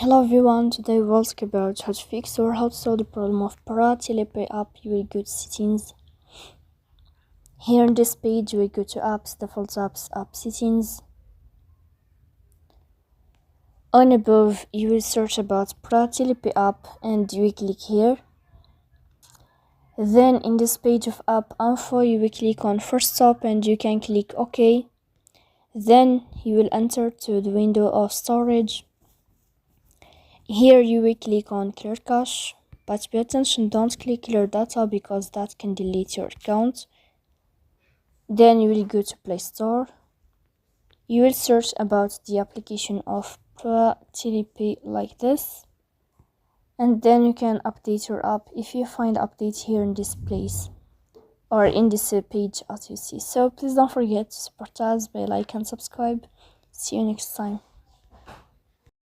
Hello everyone, today we'll talk about how to fix or how to solve the problem of Pratilipi app. You will go to settings. Here on this page you will go to apps, default apps, app settings. On above you will search about Pratilipi app and you will click here. Then in this page of app info you will click on first stop and you can click OK. Then you will enter to the window of storage. Here you will click on clear cache, but pay attention, don't click clear data because that can delete your account. Then you will go to Play Store. You will search about the application of Pratilipi like this. And then you can update your app if you find updates here in this place or in this page as you see. So please don't forget to support us by like and subscribe. See you next time.